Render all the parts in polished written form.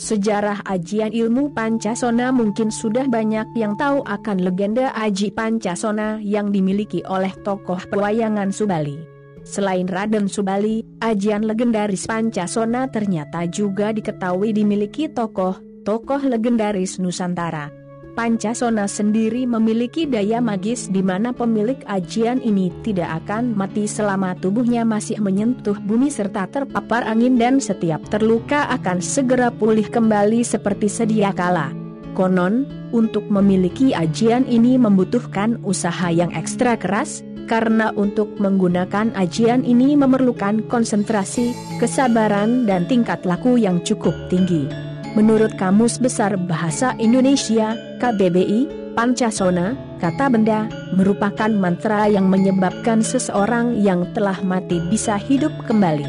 Sejarah ajian ilmu Pancasona. Mungkin sudah banyak yang tahu akan legenda Aji Pancasona yang dimiliki oleh tokoh pewayangan Subali. Selain Raden Subali, ajian legendaris Pancasona ternyata juga diketahui dimiliki tokoh legendaris Nusantara. Pancasona sendiri memiliki daya magis di mana pemilik ajian ini tidak akan mati selama tubuhnya masih menyentuh bumi serta terpapar angin, dan setiap terluka akan segera pulih kembali seperti sedia kala. Konon, untuk memiliki ajian ini membutuhkan usaha yang ekstra keras, karena untuk menggunakan ajian ini memerlukan konsentrasi, kesabaran dan tingkat laku yang cukup tinggi. Menurut Kamus Besar Bahasa Indonesia, KBBI, Pancasona, kata benda, merupakan mantra yang menyebabkan seseorang yang telah mati bisa hidup kembali.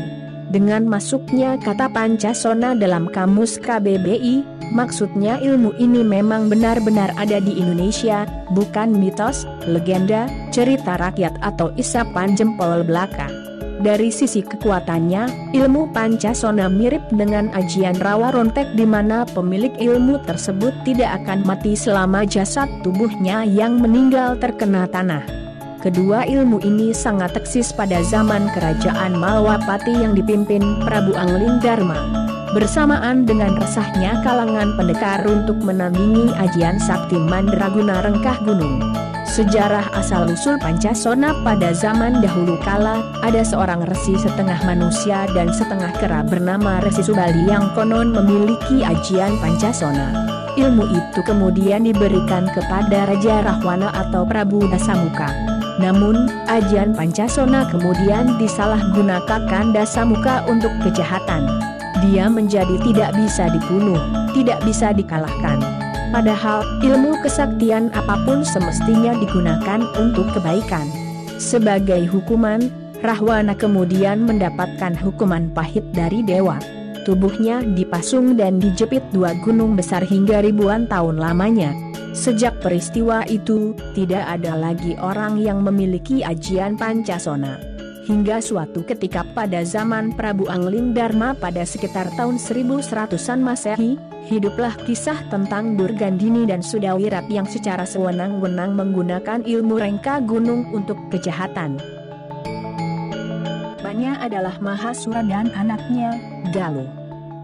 Dengan masuknya kata Pancasona dalam Kamus KBBI, maksudnya ilmu ini memang benar-benar ada di Indonesia, bukan mitos, legenda, cerita rakyat atau isapan jempol belaka. Dari sisi kekuatannya, ilmu Pancasona mirip dengan ajian rawa rontek di mana pemilik ilmu tersebut tidak akan mati selama jasad tubuhnya yang meninggal terkena tanah. Kedua ilmu ini sangat eksis pada zaman kerajaan Malwapati yang dipimpin Prabu Anglingdarma. Bersamaan dengan resahnya kalangan pendekar untuk menandingi ajian sakti Mandraguna Rengkah Gunung. Sejarah asal-usul Pancasona. Pada zaman dahulu kala, ada seorang resi setengah manusia dan setengah kera bernama Resi Subali yang konon memiliki ajian Pancasona. Ilmu itu kemudian diberikan kepada Raja Rahwana atau Prabu Dasamuka. Namun, ajian Pancasona kemudian disalahgunakan Dasamuka untuk kejahatan. Dia menjadi tidak bisa dibunuh, tidak bisa dikalahkan. Padahal, ilmu kesaktian apapun semestinya digunakan untuk kebaikan. Sebagai hukuman, Rahwana kemudian mendapatkan hukuman pahit dari dewa. Tubuhnya dipasung dan dijepit 2 gunung besar hingga ribuan tahun lamanya. Sejak peristiwa itu, tidak ada lagi orang yang memiliki ajian Pancasona. Hingga suatu ketika pada zaman Prabu Anglingdarma pada sekitar tahun 1100-an Masehi, hiduplah kisah tentang Durgandini dan Sudawirat yang secara sewenang-wenang menggunakan ilmu rengka gunung untuk kejahatan. Banyak adalah Mahasura dan anaknya, Galuh.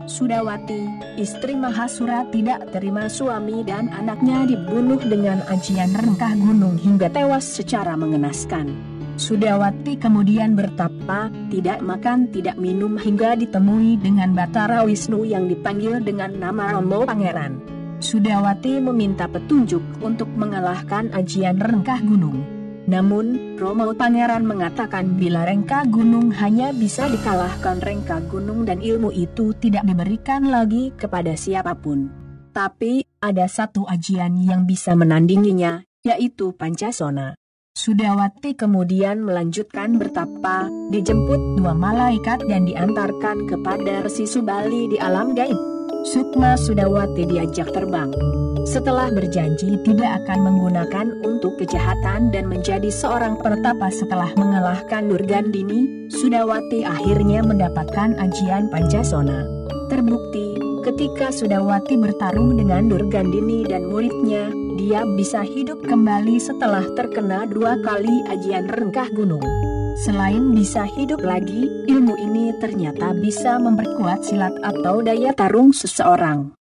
Sudawati, istri Mahasura tidak terima suami dan anaknya dibunuh dengan ajian rengkah gunung hingga tewas secara mengenaskan. Sudawati kemudian bertapa, tidak makan tidak minum hingga ditemui dengan Batara Wisnu yang dipanggil dengan nama Romo Pangeran. Sudawati meminta petunjuk untuk mengalahkan ajian rengkah gunung. Namun, Romo Pangeran mengatakan bila rengkah gunung hanya bisa dikalahkan rengkah gunung dan ilmu itu tidak diberikan lagi kepada siapapun. Tapi, ada satu ajian yang bisa menandinginya, yaitu Pancasona. Sudawati kemudian melanjutkan bertapa, dijemput 2 malaikat dan diantarkan kepada Resi Subali di alam gaib. Sukma Sudawati diajak terbang. Setelah berjanji tidak akan menggunakan untuk kejahatan dan menjadi seorang pertapa setelah mengalahkan Durgandini, Sudawati akhirnya mendapatkan ajian Pancasona. Terbukti, ketika Sudawati bertarung dengan Durgandini dan muridnya, dia bisa hidup kembali setelah terkena 2 kali ajian rengkah gunung. Selain bisa hidup lagi, ilmu ini ternyata bisa memperkuat silat atau daya tarung seseorang.